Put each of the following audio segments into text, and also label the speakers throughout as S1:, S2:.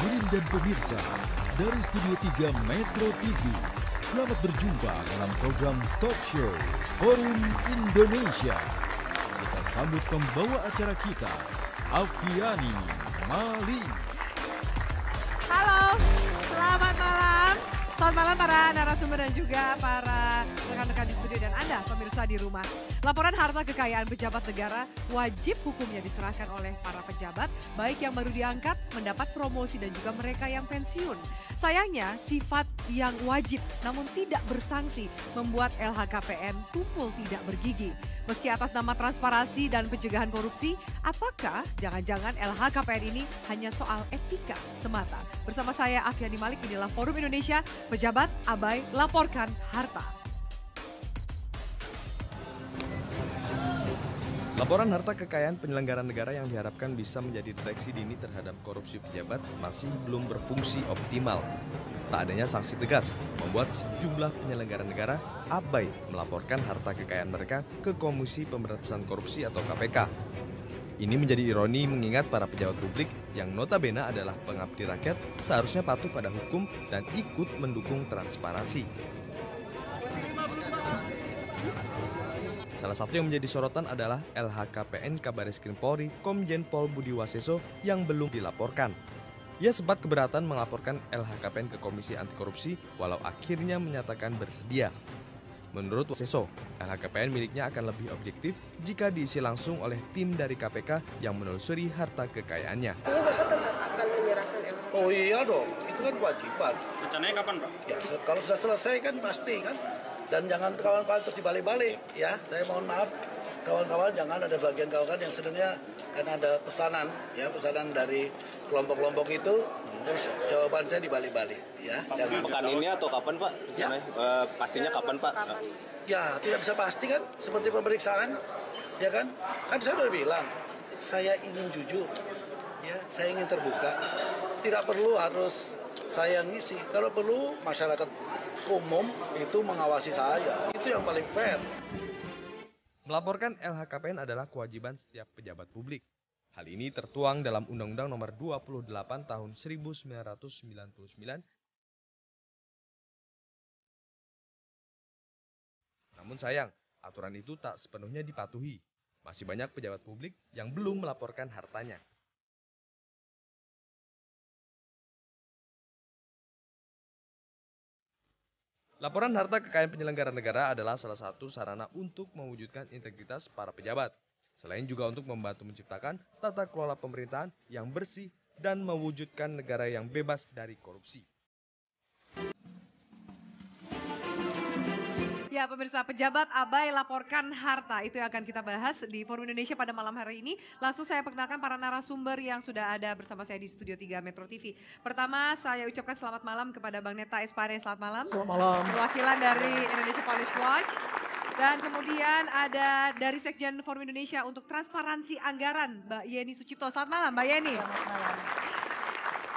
S1: hadirin dan pemirsa dari Studio 3 Metro TV. Selamat berjumpa dalam program Talk Show Forum Indonesia. Kita sambut pembawa acara kita, Afiani Malik.
S2: Halo, selamat malam. Selamat malam para narasumber dan juga para rekan-rekan di studio dan Anda pemirsa di rumah. Laporan harta kekayaan pejabat negara wajib hukumnya diserahkan oleh para pejabat, baik yang baru diangkat, mendapat promosi dan juga mereka yang pensiun. Sayangnya sifat yang wajib namun tidak bersanksi membuat LHKPN tumpul tidak bergigi. Meski atas nama transparansi dan pencegahan korupsi, apakah jangan-jangan LHKPN ini hanya soal etika semata? Bersama saya Afiani Malik, inilah Forum Indonesia, pejabat abai laporkan harta.
S3: Laporan harta kekayaan penyelenggara negara yang diharapkan bisa menjadi deteksi dini terhadap korupsi pejabat masih belum berfungsi optimal. Tak adanya sanksi tegas membuat sejumlah penyelenggara negara abai melaporkan harta kekayaan mereka ke Komisi Pemberantasan Korupsi atau KPK. Ini menjadi ironi mengingat para pejabat publik yang notabene adalah pengabdi rakyat seharusnya patuh pada hukum dan ikut mendukung transparansi. Salah satu yang menjadi sorotan adalah LHKPN Kabareskrim Polri Komjen Pol Budi Waseso yang belum dilaporkan. Ia sempat keberatan melaporkan LHKPN ke Komisi Anti Korupsi walau akhirnya menyatakan bersedia. Menurut Waseso, LHKPN miliknya akan lebih objektif jika diisi langsung oleh tim dari KPK yang menelusuri harta kekayaannya.
S4: Ini Bapak tetap akan menyerahkan LHKPN?
S5: Oh iya dong, itu kan kewajiban.
S6: Rencananya kapan, Pak?
S5: Ya kalau sudah selesai kan pasti kan. Dan jangan kawan-kawan terus dibalik-balik ya. Saya mohon maaf kawan-kawan, jangan ada bagian kawan-kawan yang sedangnya karena ada pesanan ya, pesanan dari kelompok-kelompok itu terus jawaban saya dibalik-balik ya. Jangan.
S6: Pekan ini atau kapan, Pak?
S5: Ya.
S6: Pastinya kapan, Pak?
S5: Ya tidak bisa pasti kan, seperti pemeriksaan ya kan. Kan saya udah bilang saya ingin jujur ya, saya ingin terbuka. Tidak perlu harus saya ngisi. Kalau perlu masyarakat umum itu mengawasi saya. Itu yang paling fair.
S3: Melaporkan LHKPN adalah kewajiban setiap pejabat publik. Hal ini tertuang dalam Undang-Undang Nomor 28 Tahun 1999. Namun sayang, aturan itu tak sepenuhnya dipatuhi. Masih banyak pejabat publik yang belum melaporkan hartanya. Laporan harta kekayaan penyelenggara negara adalah salah satu sarana untuk mewujudkan integritas para pejabat. Selain juga untuk membantu menciptakan tata kelola pemerintahan yang bersih dan mewujudkan negara yang bebas dari korupsi.
S2: Ya pemirsa, pejabat abai laporkan harta, itu yang akan kita bahas di Forum Indonesia pada malam hari ini. Langsung saya perkenalkan para narasumber yang sudah ada bersama saya di Studio 3 Metro TV. Pertama saya ucapkan selamat malam kepada Bang Neta Espare, selamat malam.
S7: Selamat malam.
S2: Perwakilan dari Indonesia Police Watch. Dan kemudian ada dari Sekjen Forum Indonesia untuk Transparansi Anggaran, Mbak Yeni Sucipto. Selamat malam Mbak Yeni.
S4: Selamat malam.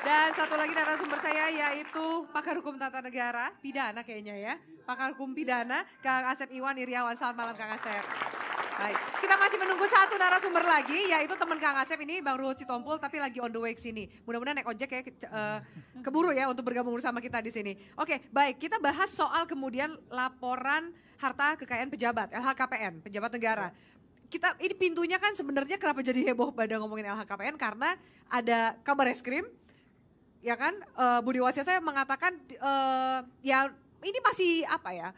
S2: Dan satu lagi narasumber saya yaitu pakar hukum tata negara, pidana kayaknya ya. Pakar hukum pidana, Kang Asep Iwan Iriawan. Selamat malam Kang Asep. Baik, kita masih menunggu satu narasumber lagi, yaitu teman Kang Asep ini Bang Ruhut Sitompul, tapi lagi on the way ke sini. Mudah-mudahan naik ojek ya, keburu ya untuk bergabung bersama kita di sini. Oke, baik, kita bahas soal kemudian laporan harta kekayaan pejabat, LHKPN, pejabat negara. Ini pintunya kan sebenarnya kenapa jadi heboh pada ngomongin LHKPN, karena ada Kabareskrim, ya kan, Budi Waseso mengatakan ya ini masih apa ya,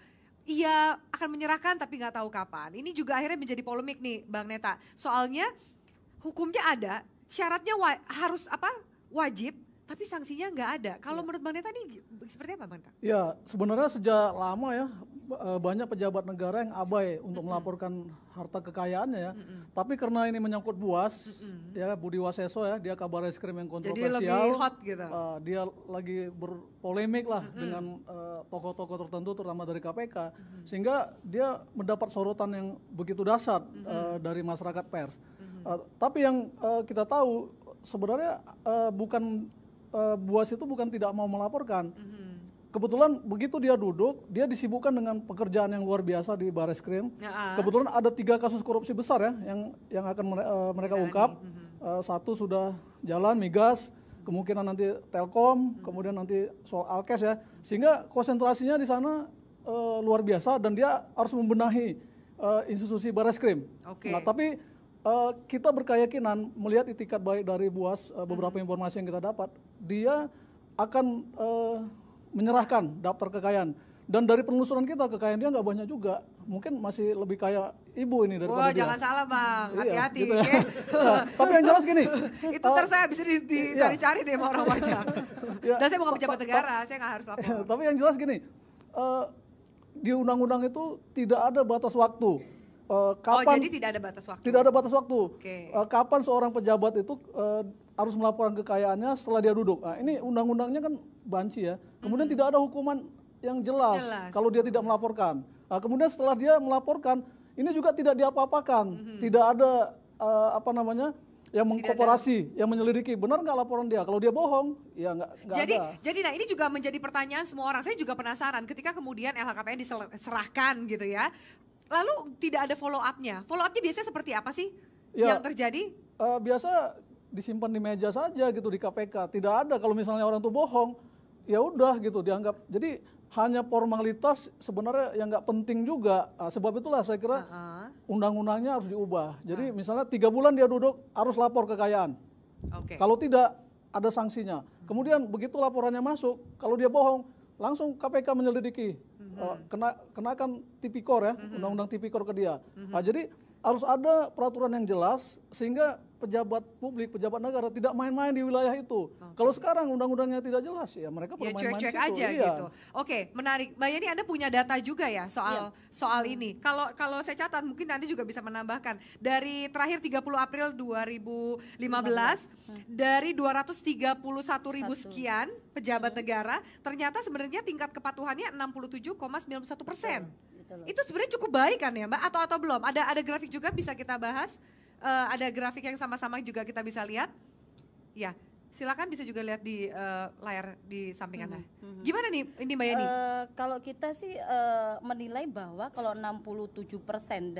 S2: ia akan menyerahkan tapi nggak tahu kapan. Ini juga akhirnya menjadi polemik nih Bang Neta. Soalnya hukumnya ada, syaratnya harus apa, wajib, tapi sanksinya nggak ada. Kalau menurut Bang Neta ini seperti apa Bang Neta?
S7: Ya sebenarnya sejak lama ya banyak pejabat negara yang abai untuk melaporkan harta kekayaannya ya. Tapi karena ini menyangkut BUAS, ya Budi Waseso ya, dia Kabareskrim yang kontroversial.
S2: Jadi lebih hot gitu.
S7: Dia lagi berpolemik lah dengan tokoh-tokoh tertentu terutama dari KPK. Sehingga dia mendapat sorotan yang begitu dahsyat dari masyarakat pers. Tapi yang kita tahu sebenarnya bukan BUAS itu bukan tidak mau melaporkan. Kebetulan begitu dia duduk, dia disibukkan dengan pekerjaan yang luar biasa di Bareskrim. Kebetulan ada 3 kasus korupsi besar ya yang akan mereka ungkap. Satu sudah jalan, migas. kemungkinan nanti Telkom, kemudian nanti soal Alkes ya, sehingga konsentrasinya di sana luar biasa dan dia harus membenahi institusi Barreskrim.
S2: Oke.
S7: Nah, tapi kita berkeyakinan melihat itikat baik dari BUAS, beberapa informasi yang kita dapat, dia akan menyerahkan daftar kekayaan. Dan dari penelusuran kita, kekayaan dia nggak banyak juga. Mungkin masih lebih kaya ibu ini daripada
S2: Wah,
S7: dia.
S2: jangan salah Bang,
S7: Iya,
S2: hati-hati.
S7: gitu ya.
S2: Oke.
S7: Nah, tapi yang jelas gini.
S2: Itu terserah bisa dicari-cari deh sama orang pajak.
S7: Ya,
S2: Dan saya bukan pejabat negara, saya nggak harus lapor.
S7: tapi yang jelas gini, di undang-undang itu tidak ada batas waktu. Kapan,
S2: jadi tidak ada batas waktu?
S7: Tidak ada batas waktu.
S2: Oke.
S7: Kapan seorang pejabat itu harus melaporkan kekayaannya setelah dia duduk. Nah, ini undang-undangnya kan banci ya. Kemudian tidak ada hukuman yang jelas kalau dia tidak melaporkan. Nah, kemudian setelah dia melaporkan, ini juga tidak diapa-apakan. Tidak ada yang mengkorporasi, yang menyelidiki. Benar nggak laporan dia? Kalau dia bohong, ya nggak ada.
S2: Jadi nah ini juga menjadi pertanyaan semua orang. Saya juga penasaran ketika kemudian LHKPN diserahkan gitu ya. Lalu tidak ada follow up-nya. Follow up-nya biasanya seperti apa sih yang terjadi?
S7: Biasa disimpan di meja saja gitu di KPK. Tidak ada kalau misalnya orang itu bohong, ya udah gitu dianggap. Jadi hanya formalitas sebenarnya yang nggak penting juga. Sebab itulah saya kira undang-undangnya harus diubah. Jadi misalnya 3 bulan dia duduk harus lapor kekayaan. Kalau tidak ada sanksinya. Kemudian begitu laporannya masuk, kalau dia bohong langsung KPK menyelidiki. Kenakan tipikor ya, undang-undang tipikor ke dia. Nah, jadi harus ada peraturan yang jelas sehingga pejabat publik, pejabat negara tidak main-main di wilayah itu. Kalau sekarang undang-undangnya tidak jelas ya mereka bermain-main
S2: cuek-cuek
S7: di situ.
S2: aja gitu. Oke, menarik. Mbak Yeni, Anda punya data juga ya soal ini. Kalau saya catat mungkin nanti juga bisa menambahkan. Dari terakhir 30 April 2015 dari 231.000 sekian pejabat negara, ternyata sebenarnya tingkat kepatuhannya 67,91%. Itu sebenarnya cukup baik kan ya Mbak? Atau belum? Ada grafik juga bisa kita bahas. Ada grafik yang sama-sama juga kita bisa lihat. Ya, silakan bisa juga lihat di layar di samping Anda. Gimana nih ini Mbak Yeni?
S8: Kalau kita sih menilai bahwa kalau 67%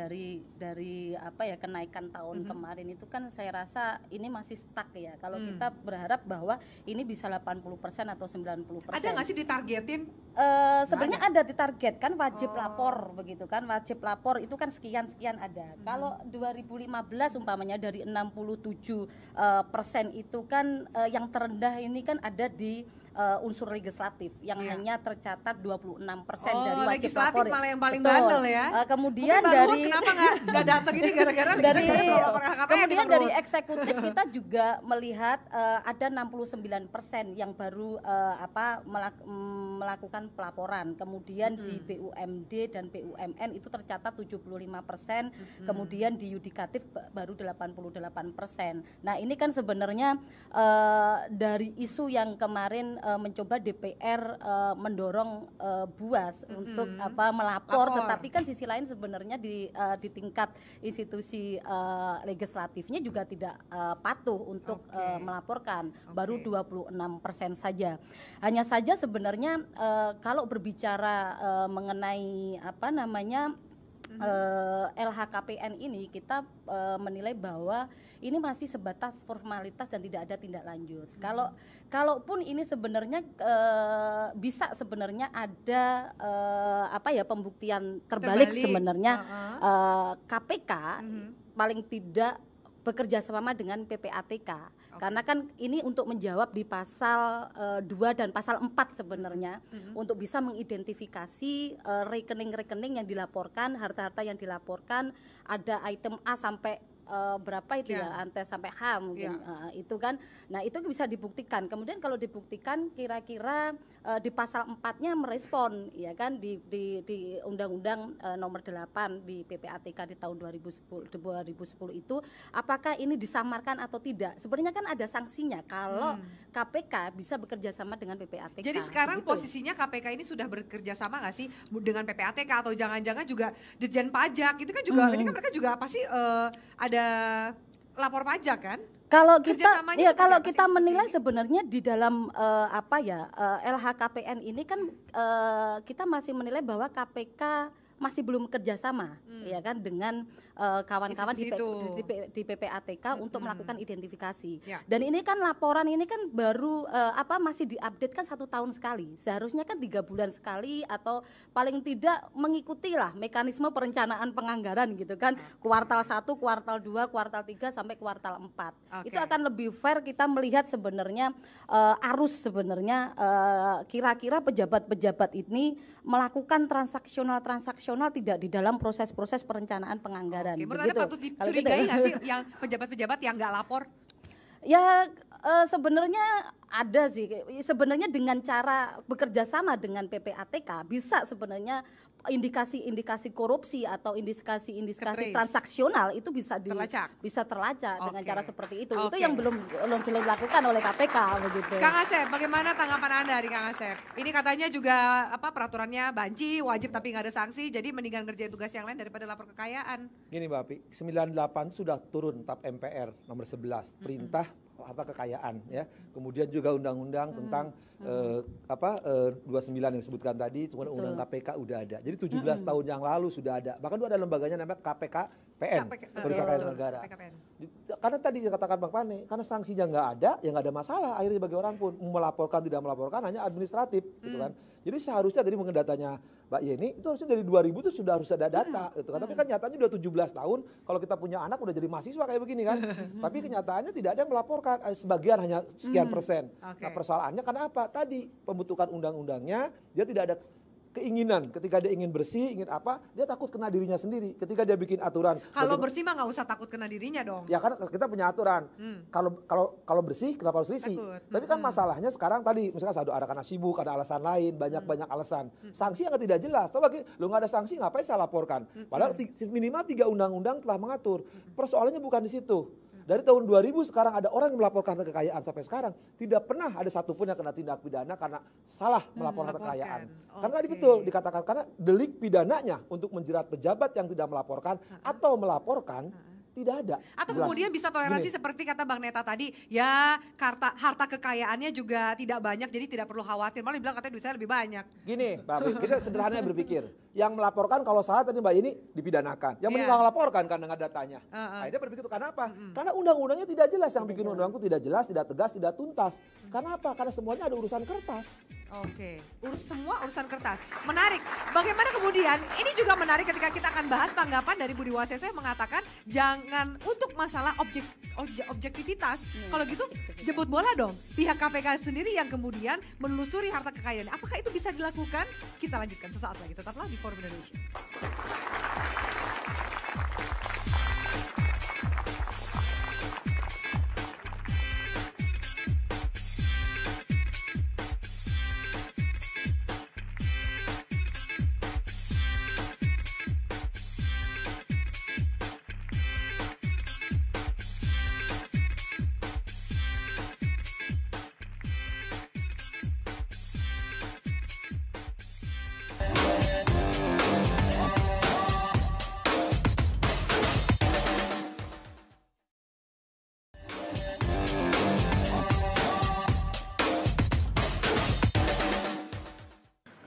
S8: dari apa ya kenaikan tahun kemarin itu kan saya rasa ini masih stuck ya. Kalau kita berharap bahwa ini bisa 80% atau 90%.
S2: Ada nggak sih ditargetin?
S8: Sebenarnya ada ditargetkan wajib lapor begitu kan, wajib lapor itu kan sekian ada. Kalau 2015 umpamanya dari 67% itu kan yang terendah ini kan ada di unsur legislatif yang hanya tercatat 26% dari wajib
S2: legislatif
S8: lapor.
S2: Malah yang paling bandel ya.
S8: Kemudian
S2: mungkin
S8: dari
S2: kenapa nggak datang ini gara-gara
S8: kemudian dari eksekutif kita juga melihat ada 69% yang baru melakukan pelaporan. Kemudian di BUMD dan BUMN itu tercatat 75%, kemudian di yudikatif baru 88%. Nah, ini kan sebenarnya dari isu yang kemarin mencoba DPR mendorong BUAS untuk melapor, tetapi kan sisi lain sebenarnya di tingkat institusi legislatifnya juga tidak patuh untuk melaporkan, baru 26% saja. Hanya saja sebenarnya kalau berbicara mengenai LHKPN ini kita menilai bahwa ini masih sebatas formalitas dan tidak ada tindak lanjut. Kalaupun ini sebenarnya bisa sebenarnya ada pembuktian terbalik sebenarnya KPK paling tidak bekerja sama dengan PPATK. Karena kan ini untuk menjawab di pasal 2 dan pasal 4 sebenarnya untuk bisa mengidentifikasi rekening-rekening yang dilaporkan, harta-harta yang dilaporkan, ada item A sampai berapa itu ya, ante sampai H mungkin itu kan. Nah, itu bisa dibuktikan. Kemudian kalau dibuktikan kira-kira di pasal 4-nya merespon ya kan di Undang-Undang nomor 8 di PPATK di tahun 2010 itu apakah ini disamarkan atau tidak. Sebenarnya kan ada sanksinya kalau KPK bisa bekerja sama dengan PPATK.
S2: Jadi sekarang posisinya KPK ini sudah bekerja sama nggak sih dengan PPATK atau jangan-jangan juga Ditjen Pajak itu kan juga ini kan mereka juga pasti ada lapor pajak kan?
S8: Kalau kita menilai sebenarnya di dalam LHKPN ini kan kita masih menilai bahwa KPK masih belum kerjasama ya kan dengan kawan-kawan di PPATK untuk melakukan identifikasi. Dan ini kan laporan ini kan baru masih diupdate kan 1 tahun sekali. Seharusnya kan 3 bulan sekali atau paling tidak mengikuti lah mekanisme perencanaan penganggaran gitu kan. Kuartal 1, kuartal 2, kuartal 3 sampai kuartal 4. Itu akan lebih fair kita melihat sebenarnya arus sebenarnya kira-kira pejabat-pejabat ini melakukan transaksional tidak di dalam proses-proses perencanaan penganggaran.
S2: Menurut Anda patut dicurigai nggak sih yang pejabat-pejabat yang nggak lapor?
S8: Ya sebenarnya ada sih. Sebenarnya dengan cara bekerja sama dengan PPATK bisa sebenarnya indikasi-indikasi korupsi atau indikasi transaksional itu bisa terlacak dengan cara seperti itu. Itu yang belum dilakukan oleh KPK begitu.
S2: Kang Asep, bagaimana tanggapan Anda di Kang Asep? Ini katanya juga peraturannya banci, wajib tapi nggak ada sanksi, jadi mendingan ngerjain tugas yang lain daripada lapor kekayaan.
S9: Gini Mbak Pi, 98 sudah turun TAP MPR nomor 11, perintah harta kekayaan ya. Kemudian juga undang-undang tentang 29 yang disebutkan tadi, kemudian undang KPK udah ada. Jadi 17 tahun yang lalu sudah ada. Bahkan ada lembaganya namanya KPKPN, Perisakayaan Negara. Karena tadi yang katakan Bang Pane, karena sanksinya nggak ada, ya nggak ada masalah. Akhirnya bagi orang pun melaporkan tidak melaporkan hanya administratif, gitu kan. Jadi seharusnya dari mengenai datanya Mbak Yeni itu harusnya dari 2000 itu sudah harus ada data, gitu kan. Tapi kan nyatanya udah 17 tahun, kalau kita punya anak udah jadi mahasiswa kayak begini kan. Tapi kenyataannya tidak ada yang melaporkan, sebagian hanya sekian persen. Nah persoalannya karena apa? Tadi pembentukan undang-undangnya dia tidak ada keinginan, ketika dia ingin bersih, ingin apa, dia takut kena dirinya sendiri. Ketika dia bikin aturan.
S2: Kalau bersih mah nggak usah takut kena dirinya dong.
S9: Ya kan kita punya aturan. Kalau bersih kenapa harus risih? Tapi kan masalahnya sekarang tadi misalkan ada karena sibuk, ada alasan lain, banyak alasan. Sanksi yang tidak jelas. Tahu bagi lu nggak ada sanksi ngapain saya laporkan? Padahal minimal 3 undang-undang telah mengatur. Persoalannya bukan di situ. Dari tahun 2000 sekarang ada orang yang melaporkan kekayaan sampai sekarang tidak pernah ada satupun yang kena tindak pidana karena salah melaporkan kekayaan. Karena tadi betul dikatakan karena delik pidananya untuk menjerat pejabat yang tidak melaporkan atau melaporkan tidak ada.
S2: Atau kemudian bisa toleransi seperti kata Bang Neta tadi, ya harta kekayaannya juga tidak banyak jadi tidak perlu khawatir. Malah bilang katanya duit saya lebih banyak.
S9: Gini, Mbak, kita sederhananya berpikir, yang melaporkan kalau salah tadi Mbak ini dipidanakan. Yang meninggal melaporkan karena nggak datanya. Akhirnya berpikir itu karena apa? Karena undang-undangnya tidak jelas, yang bikin undang-undang itu tidak jelas, tidak tegas, tidak tuntas. Karena apa? Karena semuanya ada urusan kertas.
S2: Semua urusan kertas. Menarik. Bagaimana kemudian, ini juga menarik ketika kita akan bahas tanggapan dari Budi Waseso yang mengatakan jangan untuk masalah objektivitas. Kalau gitu jemput bola dong. Pihak KPK sendiri yang kemudian menelusuri harta kekayaan. Apakah itu bisa dilakukan? Kita lanjutkan sesaat lagi. Tetaplah di Forum Indonesia.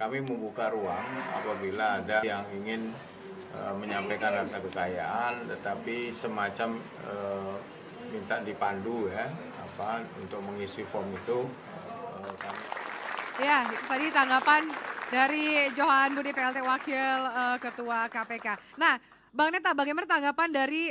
S10: Kami membuka ruang apabila ada yang ingin menyampaikan harta kekayaan, tetapi semacam minta dipandu ya, untuk mengisi form itu.
S2: Ya, itu tadi tanggapan dari Johan Budi PLT Wakil Ketua KPK. Nah, Bang Neta, bagaimana tanggapan dari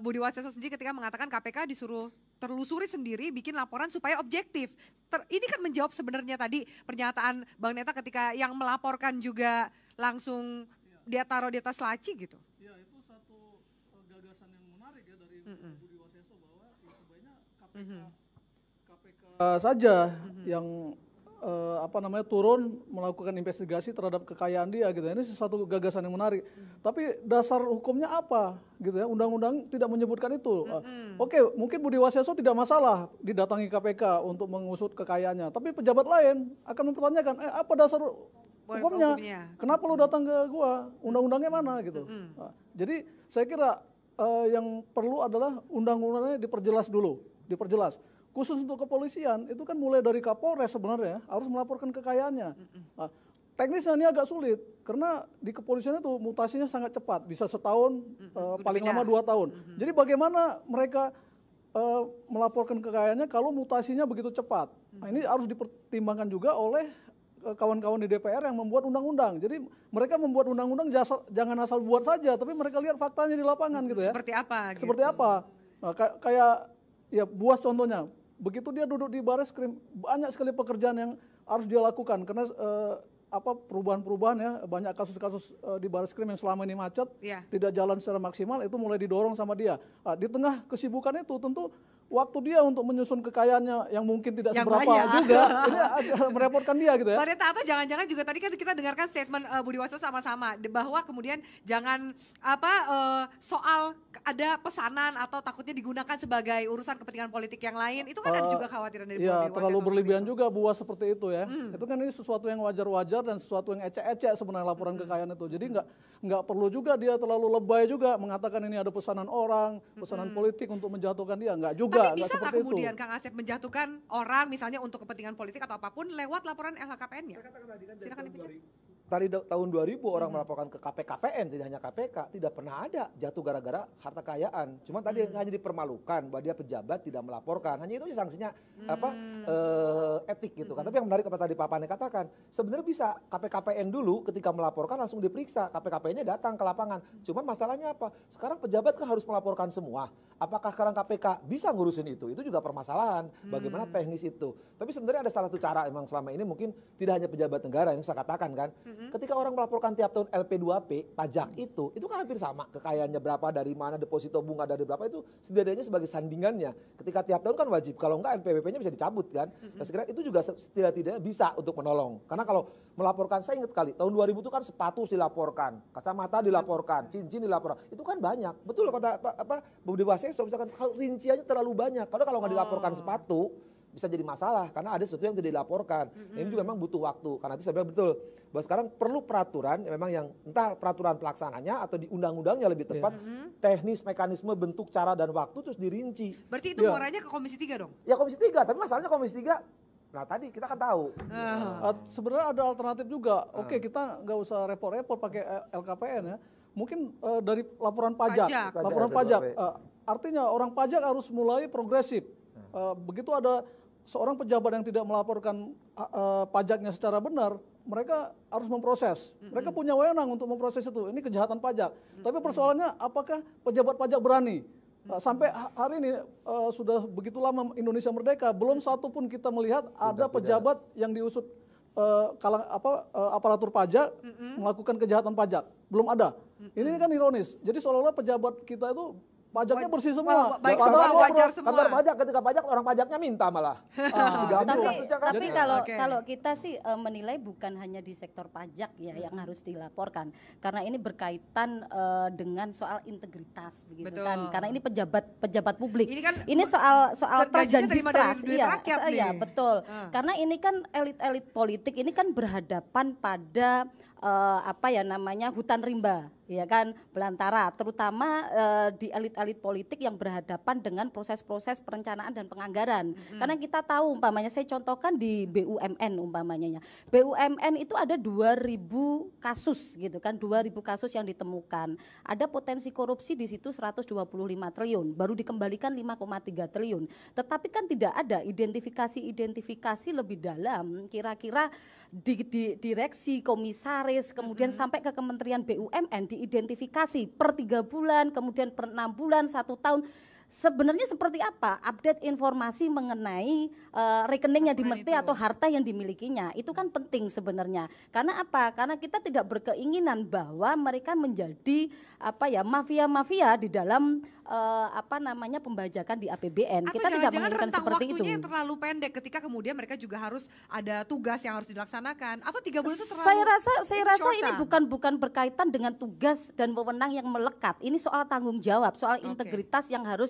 S2: Budi Waseso sendiri ketika mengatakan KPK disuruh terlusuri sendiri, bikin laporan supaya objektif. Ini kan menjawab sebenarnya tadi pernyataan Bang Neta ketika yang melaporkan juga langsung dia taruh di atas laci gitu.
S7: Ya, itu satu gagasan yang menarik ya dari Budi Waseso bahwa ya sebenarnya KPK saja yang turun melakukan investigasi terhadap kekayaan dia gitu. Ini sesuatu gagasan yang menarik. Tapi dasar hukumnya apa gitu ya? Undang-undang tidak menyebutkan itu. Oke, mungkin Budi Waseso tidak masalah didatangi KPK untuk mengusut kekayaannya. Tapi pejabat lain akan mempertanyakan, apa dasar hukumnya? Kenapa lu datang ke gua? Undang-undangnya mana gitu. Jadi saya kira yang perlu adalah undang-undangnya diperjelas dulu, diperjelas. Khusus untuk kepolisian itu kan mulai dari Kapolres sebenarnya harus melaporkan kekayaannya. teknisnya ini agak sulit karena di kepolisian itu mutasinya sangat cepat, bisa setahun, paling lama 2 tahun. Jadi bagaimana mereka melaporkan kekayaannya kalau mutasinya begitu cepat? Nah, ini harus dipertimbangkan juga oleh kawan-kawan di DPR yang membuat undang-undang. Jadi mereka membuat undang-undang jangan asal buat saja, tapi mereka lihat faktanya di lapangan gitu ya.
S2: Seperti apa?
S7: Seperti apa? Nah, kayak ya Buas contohnya. Begitu dia duduk di Bareskrim, banyak sekali pekerjaan yang harus dia lakukan karena perubahan-perubahan ya, banyak kasus-kasus di Bareskrim yang selama ini macet, tidak jalan secara maksimal, itu mulai didorong sama dia. Nah, di tengah kesibukan itu tentu waktu dia untuk menyusun kekayaannya yang mungkin tidak seberapa juga, ini merepotkan dia gitu ya.
S2: Mbak Neta, apa jangan-jangan juga tadi kan kita dengarkan statement Budi Waseso sama-sama bahwa kemudian jangan soal ada pesanan atau takutnya digunakan sebagai urusan kepentingan politik yang lain, itu kan ada juga khawatiran dari Budi Waseso.
S7: Terlalu berlebihan juga Buas seperti itu ya. Itu kan ini sesuatu yang wajar-wajar dan sesuatu yang ecek-ecek sebenarnya laporan kekayaan itu. Jadi nggak perlu juga dia terlalu lebay juga mengatakan ini ada pesanan orang, pesanan politik untuk menjatuhkan dia, nggak juga.
S2: Tapi bisa nggak kemudian Kang Asep menjatuhkan orang misalnya untuk kepentingan politik atau apapun lewat laporan LHKPN-nya? Silakan dibicara.
S9: Tadi tahun 2000 orang melaporkan ke KPKPN, tidak hanya KPK, tidak pernah ada jatuh gara-gara harta kekayaan. Cuma tadi hanya dipermalukan bahwa dia pejabat tidak melaporkan. Hanya itu sanksinya etik gitu kan. Tapi yang menarik apa tadi Pak Pane katakan, sebenarnya bisa KPKPN dulu ketika melaporkan langsung diperiksa, KPKPN-nya datang ke lapangan. Cuma masalahnya apa? Sekarang pejabat kan harus melaporkan semua. Apakah sekarang KPK bisa ngurusin itu? Itu juga permasalahan. Bagaimana teknis itu? Tapi sebenarnya ada salah satu cara emang selama ini mungkin tidak hanya pejabat negara yang saya katakan kan. Ketika orang melaporkan tiap tahun LP2P, pajak itu kan hampir sama. Kekayaannya berapa, dari mana, deposito bunga dari berapa, itu setidaknya sebagai sandingannya. Ketika tiap tahun kan wajib, kalau enggak NPWP-nya bisa dicabut kan. Nah, sekiranya itu juga setidaknya bisa untuk menolong. Karena kalau melaporkan, saya ingat kali, tahun 2000 itu kan sepatu dilaporkan, kacamata dilaporkan, cincin dilaporkan. Itu kan banyak. Betul kata Budi Waseso, misalkan rinciannya terlalu banyak. Karena kalau nggak dilaporkan sepatu, bisa jadi masalah karena ada sesuatu yang tidak dilaporkan. Ini juga memang butuh waktu. Karena itu saya bilang betul bahwa sekarang perlu peraturan memang yang entah peraturan pelaksananya atau di undang-undangnya lebih tepat, teknis, mekanisme, bentuk, cara dan waktu terus dirinci.
S2: Berarti itu muaranya ke Komisi 3 dong?
S9: Ya Komisi 3, tapi masalahnya Komisi 3 nah tadi kita kan tahu.
S7: Sebenarnya ada alternatif juga. Oke, kita nggak usah repot-repot pakai LKPN ya. Mungkin dari laporan pajak. Laporan pajak. Artinya orang pajak harus mulai progresif. Begitu ada seorang pejabat yang tidak melaporkan pajaknya secara benar, mereka harus memproses. Mereka punya wewenang untuk memproses itu. Ini kejahatan pajak. Tapi persoalannya apakah pejabat pajak berani? Sampai hari ini sudah begitu lama Indonesia merdeka, belum satu pun kita melihat ada pejabat yang diusut aparatur pajak melakukan kejahatan pajak. Belum ada. Ini kan ironis. Jadi seolah-olah pejabat kita itu pajaknya bersih semua.
S2: Baik semua, wajar semua.
S9: Kantor pajak ketika pajak orang pajaknya minta malah.
S8: Tapi kalau kita sih menilai bukan hanya di sektor pajak ya yang harus dilaporkan. Karena ini berkaitan dengan soal integritas begitu kan. Karena ini pejabat publik. Ini soal trust dan distrust. Iya, betul. Karena ini kan elit-elit politik ini kan berhadapan pada hutan rimba, ya kan, belantara, terutama di elit-elit politik yang berhadapan dengan proses-proses perencanaan dan penganggaran. Karena kita tahu umpamanya, saya contohkan di BUMN umpamanya, BUMN itu ada 2.000 kasus gitu kan, 2.000 kasus yang ditemukan. Ada potensi korupsi di situ 125 triliun, baru dikembalikan 5,3 triliun. Tetapi kan tidak ada identifikasi lebih dalam, kira-kira di direksi, komisaris, kemudian sampai ke Kementerian BUMN diidentifikasi per 3 bulan, kemudian per 6 bulan, 1 tahun. Sebenarnya seperti apa update informasi mengenai rekening yang dimiliki atau harta yang dimilikinya, itu kan penting sebenarnya. Karena apa? Karena kita tidak berkeinginan bahwa mereka menjadi mafia-mafia di dalam pembajakan di APBN.
S2: Atau
S8: kita tidak menginginkan seperti itu.
S2: Waktunya yang terlalu pendek ketika kemudian mereka juga harus ada tugas yang harus dilaksanakan, atau 3 bulan itu terlalu.
S8: Saya rasa ini bukan berkaitan dengan tugas dan wewenang yang melekat. Ini soal tanggung jawab, soal integritas yang harus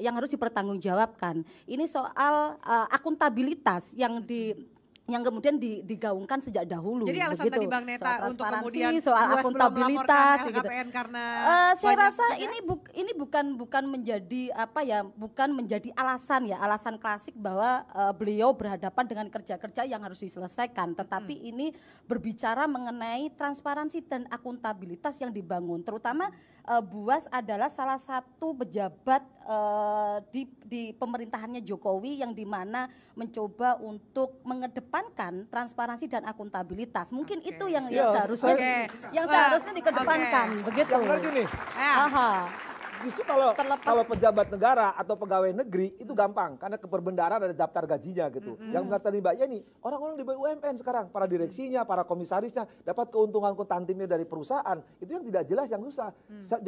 S8: yang harus dipertanggungjawabkan. Ini soal akuntabilitas yang yang kemudian digaungkan sejak dahulu.
S2: Jadi alasan
S8: begitu.
S2: tadi Bang Neta
S8: Soal
S2: untuk
S8: transparansi,
S2: kemudian
S8: soal
S2: Buas belum
S8: akuntabilitas
S2: melaporkan
S8: gitu.
S2: LHKPN karena
S8: Saya
S2: banyak
S8: rasa
S2: pekerjaan?
S8: ini bukan menjadi apa ya, bukan menjadi alasan ya, alasan klasik bahwa beliau berhadapan dengan kerja-kerja yang harus diselesaikan, tetapi ini berbicara mengenai transparansi dan akuntabilitas yang dibangun, terutama Buas adalah salah satu pejabat di pemerintahannya Jokowi yang dimana mencoba untuk mengedepankan transparansi dan akuntabilitas. Mungkin itu yang seharusnya dikedepankan, begitu.
S9: Yang lagi nih,
S8: Aha.
S9: justru kalau pejabat negara atau pegawai negeri itu gampang karena keperbendaharaan ada daftar gajinya gitu. Yang tadi Mbak Yeni, orang-orang di BUMN sekarang, para direksinya, para komisarisnya dapat keuntungan tantimnya dari perusahaan, itu yang tidak jelas, yang susah.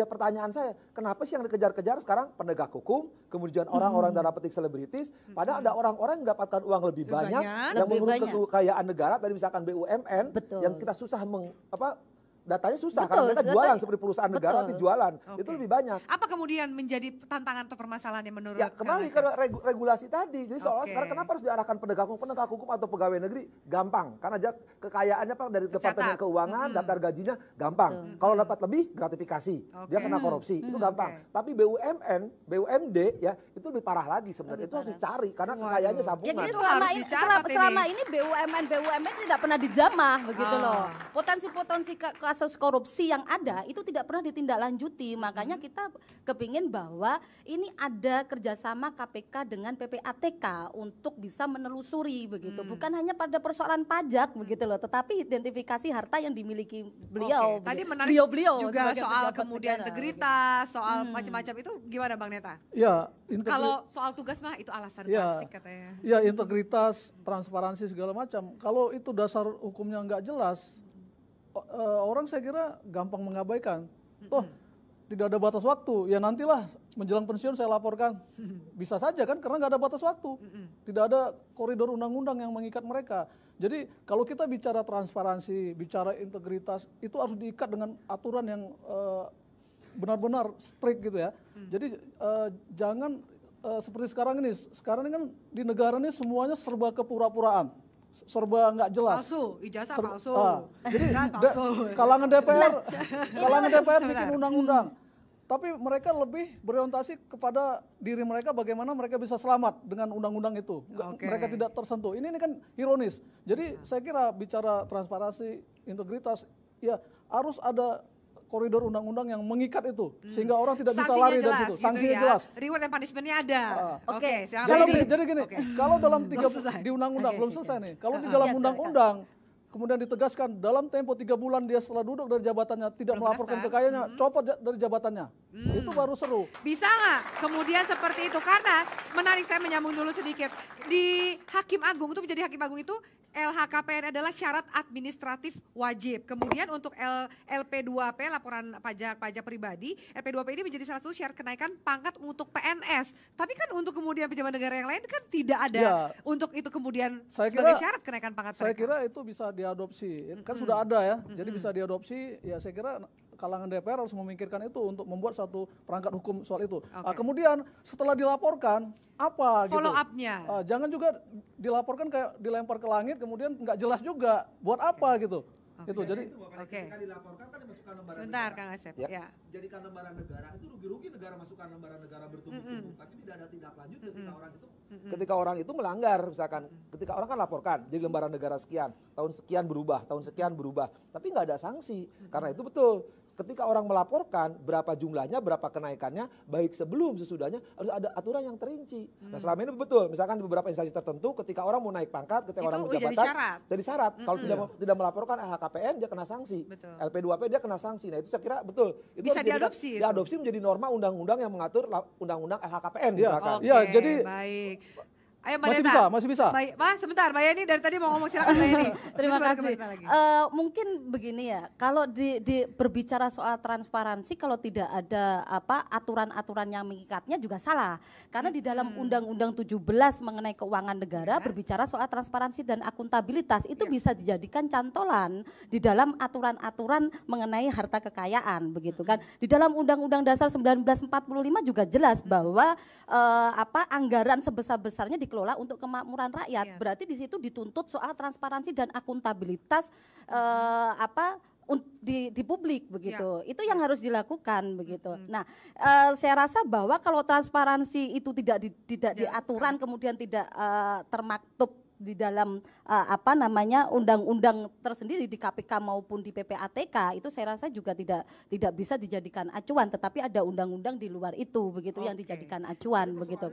S9: Pertanyaan saya, kenapa sih yang dikejar-kejar sekarang penegak hukum, kemudian orang-orang dalam petik selebritis, padahal ada orang-orang yang mendapatkan uang lebih banyak, yang menurut kekayaan negara, tadi misalkan BUMN, yang kita susah datanya susah karena mereka jualan seperti perusahaan negara nanti jualan. Itu lebih banyak.
S2: Apa kemudian menjadi tantangan atau permasalahannya menurut
S9: ya kembali ke regulasi tadi. Jadi soalnya sekarang kenapa harus diarahkan penegak hukum atau pegawai negeri? Gampang. Karena kekayaannya Pak dari Departemen Keuangan, daftar gajinya gampang. Kalau dapat lebih gratifikasi. Dia kena korupsi. Itu gampang. Tapi BUMN, BUMD ya itu lebih parah lagi sebenarnya. Itu harus dicari karena kekayaannya sambungan.
S8: Jadi selama ini BUMN tidak pernah dijamah begitu loh. Potensi-potensi kasus korupsi yang ada itu tidak pernah ditindaklanjuti, makanya kita kepingin bahwa ini ada kerjasama KPK dengan PPATK untuk bisa menelusuri begitu, bukan hanya pada persoalan pajak begitu loh, tetapi identifikasi harta yang dimiliki beliau.
S2: Tadi menarik
S8: beliau
S2: juga soal kemudian integritas, soal macam-macam itu gimana Bang Neta?
S7: Ya,
S2: kalau soal tugas mah itu alasan klasik katanya.
S7: Ya, integritas, transparansi segala macam. Kalau itu dasar hukumnya nggak jelas, orang saya kira gampang mengabaikan. Tidak ada batas waktu, ya nantilah menjelang pensiun saya laporkan. Bisa saja kan, karena nggak ada batas waktu. Tidak ada koridor undang-undang yang mengikat mereka. Jadi kalau kita bicara transparansi, bicara integritas, itu harus diikat dengan aturan yang benar-benar strict gitu ya. Jadi jangan seperti sekarang ini kan di negara ini semuanya serba kepura-puraan. Serba nggak jelas.
S2: Palsu, ijazah palsu.
S7: Jadi kalangan DPR bikin undang-undang. Tapi mereka lebih berorientasi kepada diri mereka bagaimana mereka bisa selamat dengan undang-undang itu. Mereka tidak tersentuh. Ini kan ironis. Jadi saya kira bicara transparansi, integritas, ya harus ada koridor undang-undang yang mengikat itu sehingga orang tidak bisa lari dari situ. Sanksinya jelas.
S2: Reward and punishment-nya ada. Oke,
S7: jadi gini, kalau dalam di undang-undang belum selesai nih. Kalau di dalam undang-undang kemudian ditegaskan dalam tempo 3 bulan dia setelah duduk dari jabatannya tidak melaporkan kekayaannya, copot dari jabatannya. Itu baru seru.
S2: Bisa nggak kemudian seperti itu? Karena menarik, saya menyambung dulu sedikit. Di Hakim Agung, itu menjadi Hakim Agung itu LHKPN adalah syarat administratif wajib. Kemudian untuk LP2P, laporan pajak pribadi, LP2P ini menjadi salah satu syarat kenaikan pangkat untuk PNS. Tapi kan untuk kemudian pejabat negara yang lain kan tidak ada untuk itu kemudian sebagai syarat kenaikan pangkat mereka.
S7: Saya kira itu bisa diadopsi, kan sudah ada ya, jadi bisa diadopsi. Ya saya kira kalangan DPR harus memikirkan itu untuk membuat satu perangkat hukum soal itu. Kemudian setelah dilaporkan apa
S2: follow up-nya.
S7: Jangan juga dilaporkan kayak dilempar ke langit kemudian nggak jelas juga buat apa gitu. Itu jadi
S9: ketika dilaporkan kan dimasukkan lembaran
S2: sebentar
S9: negara.
S2: Kang Asep.
S9: Ya. Jadikan lembaran negara itu rugi-rugi negara masukkan lembaran negara bertumbuh-tumbuh, tapi tidak ada tindak lanjut ketika orang itu melanggar, misalkan ketika orang kan laporkan jadi lembaran negara sekian, tahun sekian berubah, tapi nggak ada sanksi. Karena itu betul. Ketika orang melaporkan berapa jumlahnya, berapa kenaikannya, baik sebelum sesudahnya harus ada aturan yang terinci. Nah selama ini betul, misalkan di beberapa instansi tertentu ketika orang mau naik pangkat, ketika orang mau jabatan, jadi syarat. Kalau tidak melaporkan LHKPN dia kena sanksi, LP2P dia kena sanksi. Nah itu saya kira betul. Itu
S2: bisa
S9: diadopsi menjadi norma undang-undang yang mengatur undang-undang LHKPN misalkan.
S2: Iya, jadi baik. Ayo Mbak Neta.
S7: Masih bisa.
S2: Sebentar, Mbak Yeni dari tadi mau ngomong, silakan Mbak Yeni.
S8: Terima kasih. Mungkin begini ya, kalau berbicara soal transparansi, kalau tidak ada aturan-aturan yang mengikatnya juga salah. Karena di dalam Undang-Undang 17 mengenai keuangan negara berbicara soal transparansi dan akuntabilitas, itu bisa dijadikan cantolan di dalam aturan-aturan mengenai harta kekayaan, begitu kan. Di dalam Undang-Undang Dasar 1945 juga jelas bahwa anggaran sebesar-besarnya dikelola untuk kemakmuran rakyat. Berarti di situ dituntut soal transparansi dan akuntabilitas di publik begitu. Itu yang harus dilakukan begitu. Nah, saya rasa bahwa kalau transparansi itu tidak diaturan kemudian tidak termaktub di dalam undang-undang tersendiri di KPK maupun di PPATK, itu saya rasa juga tidak bisa dijadikan acuan, tetapi ada undang-undang di luar itu begitu yang dijadikan acuan begitu.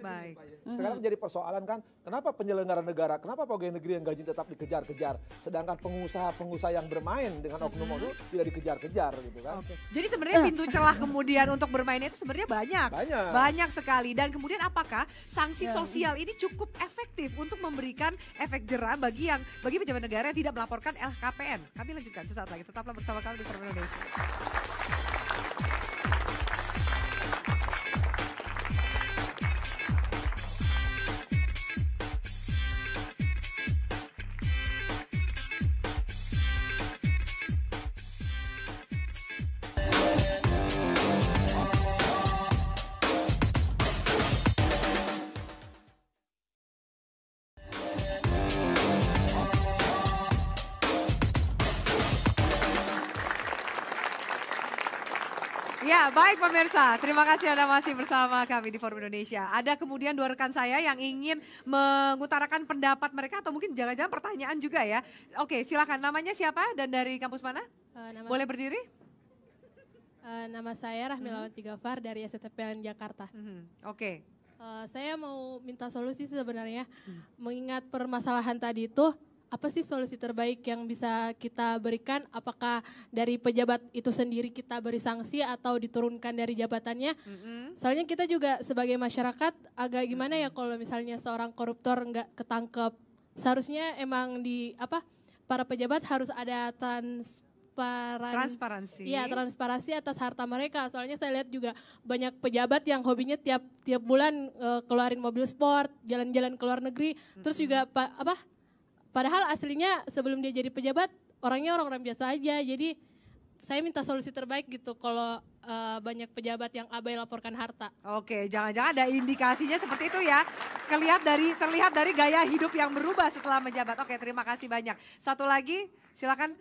S9: Sekarang jadi persoalan kan, kenapa penyelenggara negara, kenapa pegawai negeri yang gaji tetap dikejar-kejar, sedangkan pengusaha-pengusaha yang bermain dengan oknum-oknum tidak dikejar-kejar gitu kan.
S2: Jadi sebenarnya pintu celah kemudian untuk bermain itu sebenarnya banyak sekali. Dan kemudian apakah sanksi sosial ini cukup efektif untuk memberikan efek jerah bagi pejabat negara yang tidak melaporkan LHKPN? Kami lanjutkan sesaat lagi. Tetaplah bersama kami di Forum Indonesia. Ya, baik pemirsa, terima kasih Anda masih bersama kami di Forum Indonesia. Ada kemudian dua rekan saya yang ingin mengutarakan pendapat mereka atau mungkin jangan-jangan pertanyaan juga ya. Oke, silakan. Namanya siapa dan dari kampus mana? Boleh berdiri?
S11: Nama saya Rahmilawan Tigafar dari STPLN Jakarta.
S2: Oke.
S11: Saya mau minta solusi sebenarnya. Mengingat permasalahan tadi itu, apa sih solusi terbaik yang bisa kita berikan? Apakah dari pejabat itu sendiri kita beri sanksi atau diturunkan dari jabatannya? Soalnya kita juga sebagai masyarakat agak gimana ya kalau misalnya seorang koruptor nggak ketangkep. Seharusnya emang para pejabat harus ada transparansi. Iya, transparansi atas harta mereka. Soalnya saya lihat juga banyak pejabat yang hobinya tiap bulan keluarin mobil sport, jalan-jalan ke luar negeri, terus juga padahal aslinya sebelum dia jadi pejabat, orangnya orang-orang biasa aja. Jadi saya minta solusi terbaik gitu kalau banyak pejabat yang abai laporkan harta.
S2: Oke, jangan-jangan ada indikasinya seperti itu ya. Terlihat dari gaya hidup yang berubah setelah menjabat. Oke, terima kasih banyak. Satu lagi, silakan.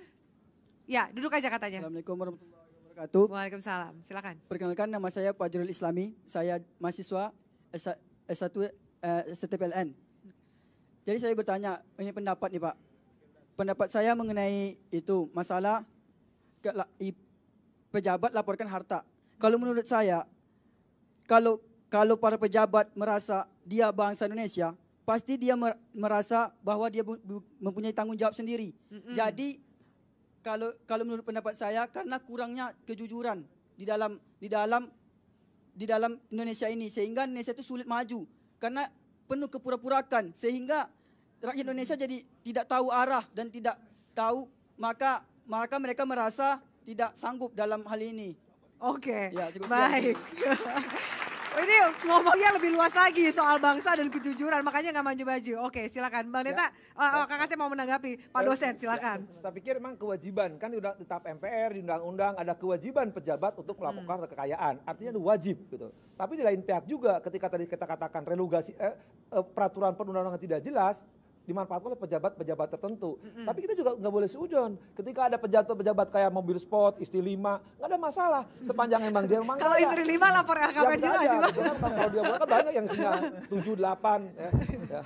S2: Ya, duduk aja katanya.
S12: Assalamualaikum warahmatullahi wabarakatuh.
S2: Waalaikumsalam, silakan.
S12: Perkenalkan, nama saya Fajrul Islami. Saya mahasiswa S1 STPLN. Jadi saya bertanya, ini pendapat nih Pak. Pendapat saya mengenai itu masalah pejabat laporkan harta. Kalau menurut saya, kalau para pejabat merasa dia bangsa Indonesia, pasti dia merasa bahwa dia mempunyai tanggung jawab sendiri. Jadi kalau menurut pendapat saya, karena kurangnya kejujuran di dalam Indonesia ini, sehingga Indonesia itu sulit maju karena penuh kepura-purakan, sehingga rakyat Indonesia jadi tidak tahu arah dan tidak tahu, maka mereka merasa tidak sanggup dalam hal ini.
S2: Oke,
S12: ya,
S2: baik. Ini ngomongnya lebih luas lagi soal bangsa dan kejujuran, makanya nggak maju-maju. Oke, silakan Bang Neta. Kak Asep mau menanggapi, Pak dosen silakan.
S9: Saya pikir memang kewajiban, kan di tetap MPR, di undang-undang ada kewajiban pejabat untuk melaporkan kekayaan. Artinya itu wajib gitu. Tapi di lain pihak juga ketika tadi kita katakan relugasi peraturan perundang-undangan tidak jelas, dimanfaatkan oleh pejabat-pejabat tertentu. Tapi kita juga nggak boleh seudon. Ketika ada pejabat-pejabat kayak mobil sport, istri 5, nggak ada masalah. Sepanjang emang dia memang
S2: kalau istri 5 lapor LHKPN juga sih Bang.
S9: Kalau dia kan banyak yang isinya 7, 8. Ya.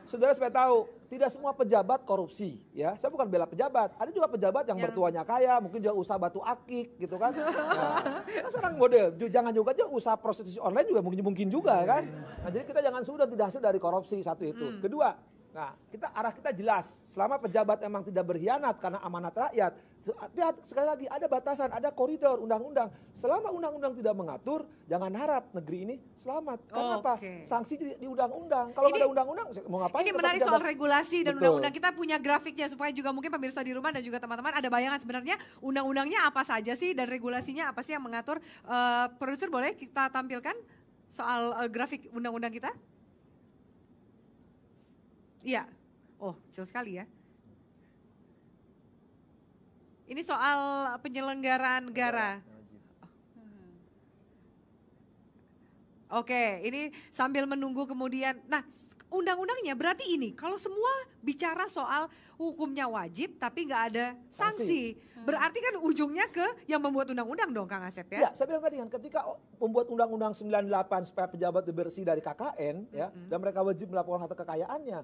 S9: Saudara supaya tahu, tidak semua pejabat korupsi. Ya, saya bukan bela pejabat. Ada juga pejabat yang bertuanya kaya, mungkin juga usaha batu akik gitu kan. Nah, sekarang model, jangan juga aja usaha prostitusi online juga mungkin juga kan. Nah, jadi kita jangan sudah tidak hasil dari korupsi, satu itu. Kedua, nah, arah kita jelas. Selama pejabat emang tidak berkhianat karena amanat rakyat. Lihat sekali lagi ada batasan, ada koridor undang-undang. Selama undang-undang tidak mengatur, jangan harap negeri ini selamat. Karena apa? Sanksi di undang-undang. Kalau ada undang-undang mau ngapain?
S2: Ini menarik soal regulasi dan undang-undang. Kita punya grafiknya supaya juga mungkin pemirsa di rumah dan juga teman-teman ada bayangan sebenarnya undang-undangnya apa saja sih dan regulasinya apa sih yang mengatur. Produser boleh kita tampilkan soal grafik undang-undang kita? Iya, oh kecil sekali ya. Ini soal penyelenggaraan negara. Oke, ini sambil menunggu kemudian, nah undang-undangnya berarti ini, kalau semua bicara soal hukumnya wajib tapi nggak ada sanksi, berarti kan ujungnya ke yang membuat undang-undang dong Kang Asep ya?
S9: Ya, saya bilang tadi kan ketika membuat undang-undang 98 supaya pejabat bersih dari KKN ya, dan mereka wajib melaporkan harta kekayaannya.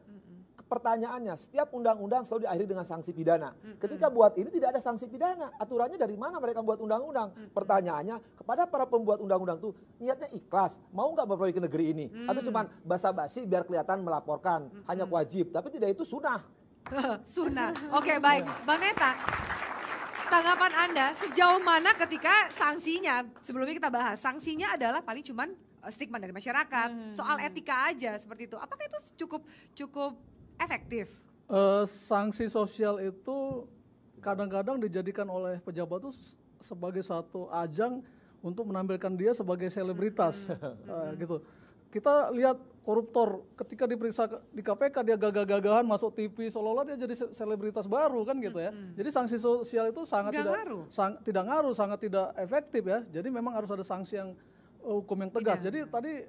S9: Pertanyaannya, setiap undang-undang selalu diakhiri dengan sanksi pidana. Ketika buat ini tidak ada sanksi pidana, aturannya dari mana mereka buat undang-undang? Pertanyaannya kepada para pembuat undang-undang itu niatnya ikhlas, mau nggak berproyek ke negeri ini? Atau cuma basa-basi biar kelihatan melaporkan, hanya wajib, tapi tidak itu sunnah.
S2: Sunnah. Oke, baik, Bang Neta. Tanggapan Anda sejauh mana ketika sanksinya, sebelumnya kita bahas, sanksinya adalah paling cuman stigma dari masyarakat, soal etika aja seperti itu. Apakah itu cukup efektif?
S7: Sanksi sosial itu kadang-kadang dijadikan oleh pejabat itu sebagai satu ajang untuk menampilkan dia sebagai selebritas, gitu. Kita lihat koruptor ketika diperiksa di KPK dia gagah-gagahan masuk TV seolah-olah dia jadi selebritas baru kan gitu ya. Jadi sanksi sosial itu sangat tidak ngaruh, sangat tidak efektif ya. Jadi memang harus ada sanksi yang hukum yang tegas. Jadi tadi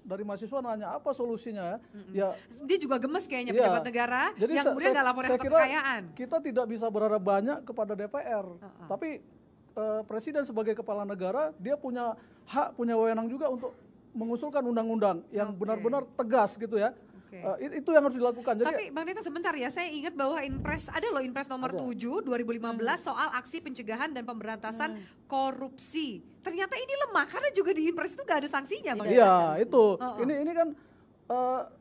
S7: dari mahasiswa nanya apa solusinya ya.
S2: Dia juga gemes kayaknya pejabat negara jadi yang kemudian nggak laporin harta kekayaan.
S7: Kita tidak bisa berharap banyak kepada DPR, tapi presiden sebagai kepala negara dia punya hak, punya wewenang juga untuk mengusulkan undang-undang yang benar-benar tegas gitu ya. Itu yang harus dilakukan. Jadi,
S2: tapi Bang Neta sebentar ya, saya ingat bahwa Inpres, ada loh Inpres nomor 7 2015 soal aksi pencegahan dan pemberantasan korupsi. Ternyata ini lemah karena juga di Inpres itu gak ada sanksinya Bang Neta.
S7: Iya itu, ini kan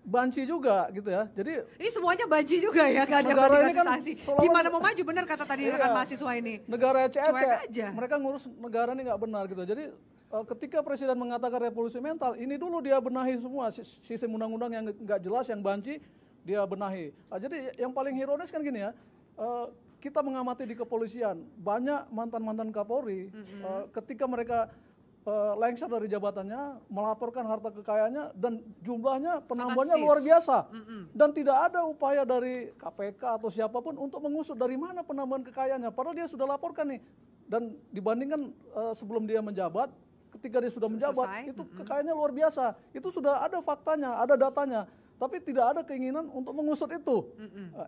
S7: banci juga gitu ya. Jadi
S2: ini semuanya banci juga ya, gak ada dikasih sanksi. Gimana mau maju, benar kata tadi rekan mahasiswa ini.
S7: Negara ece-ece, mereka ngurus negara ini gak benar gitu. Jadi ketika presiden mengatakan revolusi mental, ini dulu dia benahi semua sistem undang-undang yang nggak jelas, yang banci, dia benahi. Jadi yang paling ironis kan gini ya, kita mengamati di kepolisian, banyak mantan-mantan Kapolri, ketika mereka lengser dari jabatannya, melaporkan harta kekayaannya, dan jumlahnya penambahannya luar biasa. Dan tidak ada upaya dari KPK atau siapapun untuk mengusut dari mana penambahan kekayaannya, padahal dia sudah laporkan nih. Dan dibandingkan sebelum dia menjabat, ketika dia sudah menjabat, itu kekayaannya luar biasa. Itu sudah ada faktanya, ada datanya. Tapi tidak ada keinginan untuk mengusut itu.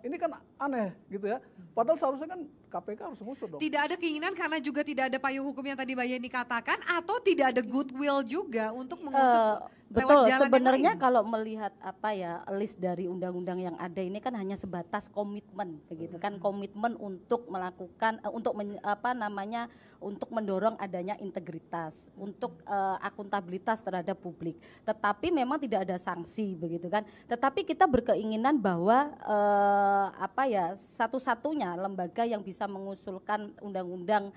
S7: Ini kan aneh gitu ya. Padahal seharusnya kan KPK harus mengusut dong.
S2: Tidak ada keinginan karena juga tidak ada payung hukum yang tadi Mbak Yeni katakan, atau tidak ada goodwill juga untuk mengusut
S8: betul, sebenarnya kalau melihat apa ya list dari undang-undang yang ada ini kan hanya sebatas komitmen begitu kan, komitmen untuk melakukan untuk mendorong adanya integritas, untuk akuntabilitas terhadap publik. Tetapi memang tidak ada sanksi begitu kan. Tetapi kita berkeinginan bahwa satu-satunya lembaga yang bisa mengusulkan undang-undang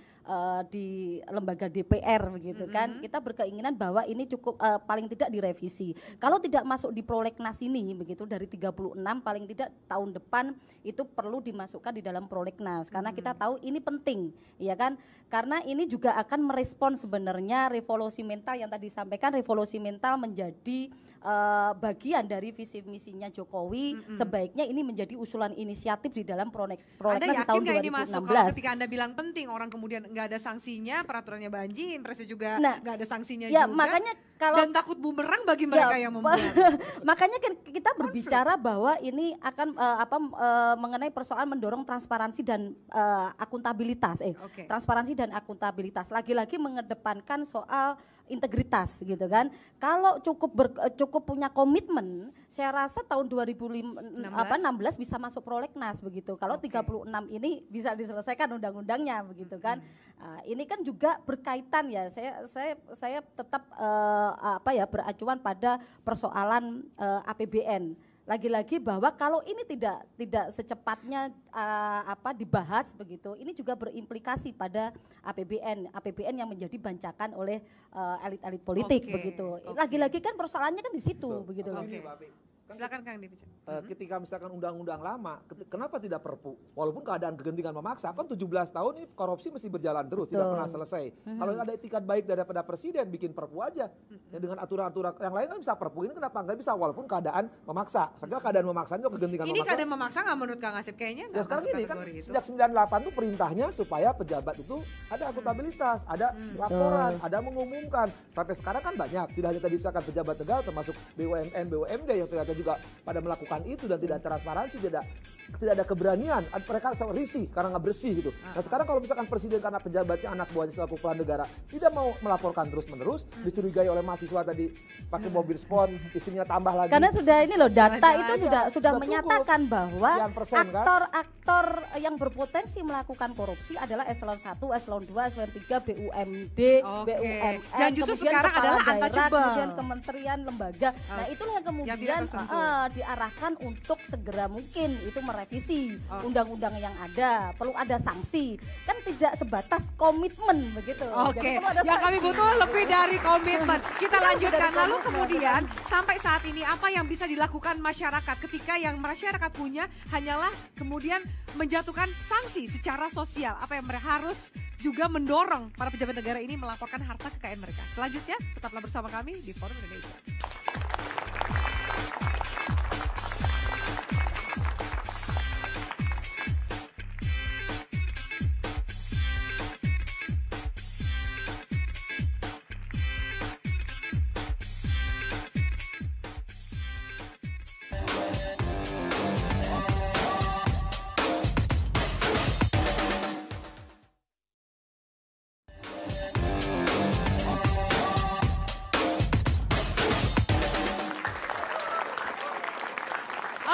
S8: di lembaga DPR begitu kan. Kita berkeinginan bahwa ini cukup paling tidak direvisi. Kalau tidak masuk di prolegnas ini begitu dari 36 paling tidak tahun depan itu perlu dimasukkan di dalam prolegnas karena kita tahu ini penting ya kan. Karena ini juga akan merespon sebenarnya revolusi mental yang tadi disampaikan. Revolusi mental menjadi bagian dari visi misinya Jokowi. Sebaiknya ini menjadi usulan inisiatif di dalam prolegnas tahun 2016. Anda yakin ini masuk
S2: kalau ketika Anda bilang penting orang kemudian nggak ada sanksinya, peraturannya banjir, Inpresnya juga nggak ada sanksinya juga.
S8: Makanya kalau
S2: dan takut bumerang bagi mereka yang membuat.
S8: Makanya kita berbicara bahwa ini akan mengenai persoalan mendorong transparansi dan akuntabilitas. Transparansi dan akuntabilitas. Lagi-lagi mengedepankan soal integritas gitu kan. Kalau cukup punya komitmen, saya rasa tahun 2016 bisa masuk prolegnas begitu. Kalau 36 ini bisa diselesaikan undang-undangnya begitu kan. Ini kan juga berkaitan ya. Saya tetap beracuan pada persoalan APBN. Lagi-lagi bahwa kalau ini tidak secepatnya dibahas begitu, ini juga berimplikasi pada APBN yang menjadi bancakan oleh elit-elit politik begitu. Lagi-lagi kan persoalannya kan di situ begitu.
S2: Silakan Kang Devi.
S9: Ketika misalkan undang-undang lama, kenapa tidak perpu? Walaupun keadaan kegentingan memaksa, kan 17 tahun ini korupsi mesti berjalan terus, tidak pernah selesai. Kalau ada etikat baik daripada presiden, bikin perpu aja. Ya, dengan aturan-aturan yang lain kan bisa perpu, ini kenapa nggak bisa walaupun keadaan memaksa? Saya kira keadaan memaksa itu kegentingan memaksa.
S2: Ini keadaan memaksa nggak menurut Kang Asep kayaknya?
S9: Ya sekarang ini kan sejak 98 tuh perintahnya supaya pejabat itu ada akuntabilitas, ada laporan, ada mengumumkan. Sampai sekarang kan banyak, tidak hanya tadi misalkan pejabat negara termasuk BUMN, BUMD yang ternyata juga pada melakukan itu dan tidak transparansi, tidak ada keberanian, mereka risih karena nggak bersih gitu. Nah sekarang kalau misalkan presiden karena pejabatnya anak buahnya selaku kepala negara tidak mau melaporkan terus-menerus, dicurigai oleh mahasiswa tadi pakai mobil sport, istrinya tambah lagi.
S8: Karena sudah ini loh, data itu sudah menyatakan bahwa aktor yang berpotensi melakukan korupsi adalah eselon 1, eselon 2, eselon 3, BUMD, BUMN,
S2: dan justru sekarang adalah
S8: daerah, kemudian kementerian, lembaga. Nah itulah yang kemudian diarahkan untuk segera mungkin itu merevisi undang-undang yang ada, perlu ada sanksi, kan tidak sebatas komitmen begitu.
S2: Oke, yang kami butuh lebih dari komitmen. Kita lanjutkan, lalu kemudian sampai saat ini apa yang bisa dilakukan masyarakat ketika yang masyarakat punya hanyalah kemudian menjatuhkan sanksi secara sosial, apa yang mereka harus juga mendorong para pejabat negara ini melaporkan harta kekayaan mereka. Selanjutnya tetaplah bersama kami di Forum Indonesia.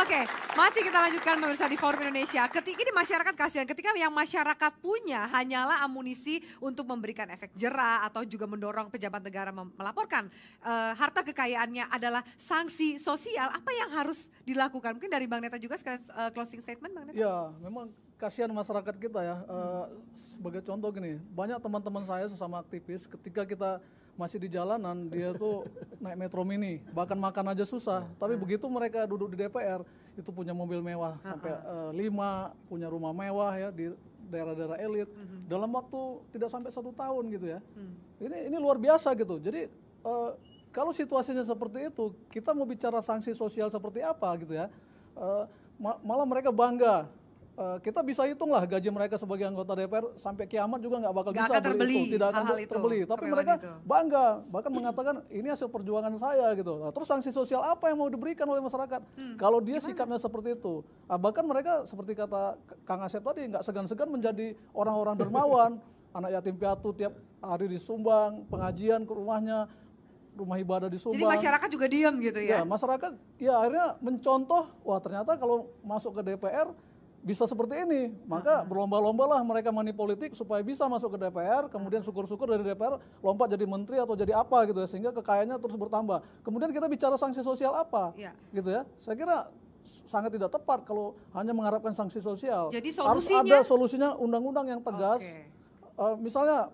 S2: Oke, masih kita lanjutkan pemirsa di Forum Indonesia. Ketika ini masyarakat kasihan, ketika yang masyarakat punya hanyalah amunisi untuk memberikan efek jera atau juga mendorong pejabat negara melaporkan harta kekayaannya adalah sanksi sosial, apa yang harus dilakukan? Mungkin dari Bang Neta juga sekalian closing statement, Bang Neta.
S7: Ya, memang kasihan masyarakat kita ya. Sebagai contoh gini, banyak teman-teman saya sesama aktivis ketika kita masih di jalanan, dia tuh naik metro mini, bahkan makan aja susah. Tapi begitu mereka duduk di DPR, itu punya mobil mewah sampai 5, punya rumah mewah ya di daerah-daerah elit. Dalam waktu tidak sampai 1 tahun gitu ya. Ini luar biasa gitu. Jadi kalau situasinya seperti itu, kita mau bicara sanksi sosial seperti apa gitu ya. Malah mereka bangga. Kita bisa hitung lah gaji mereka sebagai anggota DPR sampai kiamat juga nggak bakal bisa beli itu, tidak akan terbeli. Tapi mereka bangga, bahkan mengatakan ini hasil perjuangan saya gitu. Nah, terus sanksi sosial apa yang mau diberikan oleh masyarakat? Kalau dia sikapnya seperti itu, bahkan mereka seperti kata Kang Asep tadi nggak segan-segan menjadi orang-orang dermawan, anak yatim piatu tiap hari disumbang, pengajian ke rumahnya, rumah ibadah disumbang.
S2: Jadi masyarakat juga diam gitu ya?
S7: Ya masyarakat ya akhirnya mencontoh, wah ternyata kalau masuk ke DPR bisa seperti ini, maka berlomba-lomba lah mereka money politik supaya bisa masuk ke DPR, kemudian syukur-syukur dari DPR lompat jadi menteri atau jadi apa gitu ya, sehingga kekayaannya terus bertambah. Kemudian kita bicara sanksi sosial apa, gitu ya. Saya kira sangat tidak tepat kalau hanya mengharapkan sanksi sosial.
S2: Jadi
S7: harus ada solusinya undang-undang yang tegas. Misalnya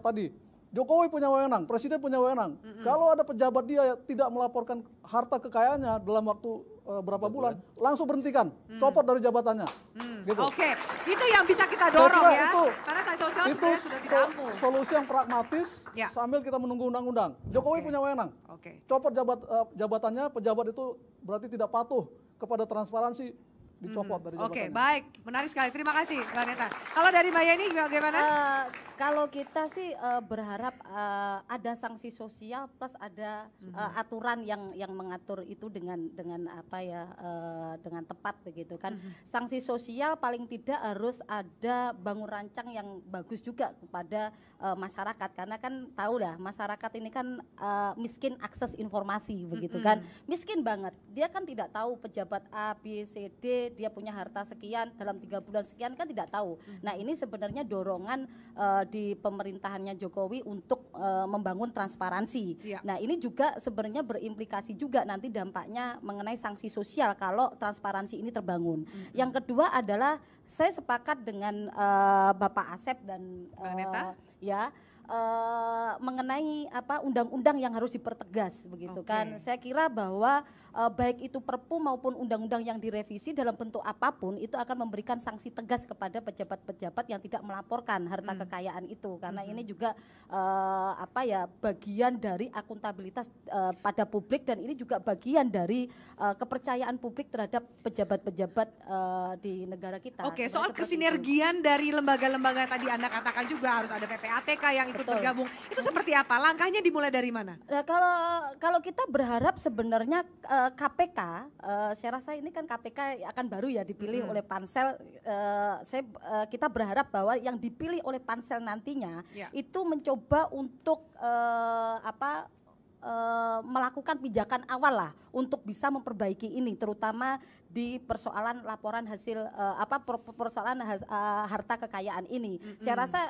S7: tadi Jokowi punya wewenang, presiden punya wewenang. Kalau ada pejabat dia tidak melaporkan harta kekayaannya dalam waktu berapa bulan, langsung berhentikan, copot dari jabatannya. Gitu.
S2: Oke, itu yang bisa kita dorong ya. Karena sanksi sosial sebenarnya sudah dirampung.
S7: Solusi yang pragmatis sambil kita menunggu undang-undang. Jokowi punya wewenang, copot jabatannya, pejabat itu berarti tidak patuh kepada transparansi, dicopot dari jabatannya.
S2: Oke, baik, menarik sekali. Terima kasih, Mbak Neta. Kalau dari Mbak Yeni bagaimana?
S8: Kalau kita sih berharap ada sanksi sosial plus ada aturan yang mengatur itu dengan apa ya, dengan tepat begitu kan. Sanksi sosial paling tidak harus ada bangun rancang yang bagus juga kepada masyarakat, karena kan tahu lah masyarakat ini kan miskin akses informasi begitu kan. Miskin banget. Dia kan tidak tahu pejabat A, B, C, D dia punya harta sekian dalam 3 bulan sekian kan tidak tahu. Nah ini sebenarnya dorongan di pemerintahannya Jokowi untuk membangun transparansi. Nah ini juga sebenarnya berimplikasi juga nanti dampaknya mengenai sanksi sosial kalau transparansi ini terbangun. Yang kedua adalah saya sepakat dengan Bapak Asep dan ya mengenai apa undang-undang yang harus dipertegas begitu kan. Saya kira bahwa baik itu Perpu maupun undang-undang yang direvisi dalam bentuk apapun itu akan memberikan sanksi tegas kepada pejabat-pejabat yang tidak melaporkan harta kekayaan itu, karena ini juga apa ya bagian dari akuntabilitas pada publik, dan ini juga bagian dari kepercayaan publik terhadap pejabat-pejabat di negara kita.
S2: Oke, soal kesinergian dari lembaga-lembaga tadi Anda katakan juga harus ada PPATK yang itu ikut
S8: Betul.
S2: bergabung. Itu seperti apa? Langkahnya dimulai dari mana?
S8: Nah, kalau kita berharap sebenarnya KPK, saya rasa ini kan KPK akan baru ya dipilih oleh pansel. Kita berharap bahwa yang dipilih oleh pansel nantinya itu mencoba untuk melakukan pijakan awal lah untuk bisa memperbaiki ini, terutama di persoalan laporan hasil persoalan harta kekayaan ini. Saya rasa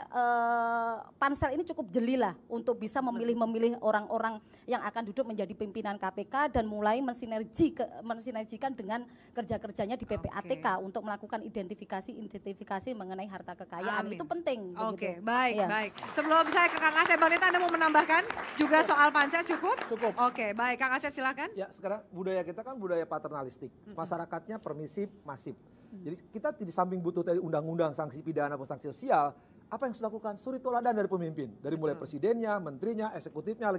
S8: pansel ini cukup jeli lah untuk bisa memilih orang-orang yang akan duduk menjadi pimpinan KPK dan mulai mensinergikan dengan kerja-kerjanya di PPATK untuk melakukan identifikasi mengenai harta kekayaan. Itu penting.
S2: Oke,
S8: begitu.
S2: baik. Sebelum saya ke Kang Asep, Bang Neta, Anda mau menambahkan juga soal pansel cukup?
S9: Cukup.
S2: Oke, baik. Kang Asep silakan.
S9: Ya, sekarang budaya kita kan budaya paternalistik. Masyarakatnya permisif, masif. Jadi kita di samping butuh dari undang-undang, sanksi pidana, atau sanksi sosial, apa yang sudah dilakukan? Suri toladan dari pemimpin. Dari mulai presidennya, menterinya, eksekutifnya,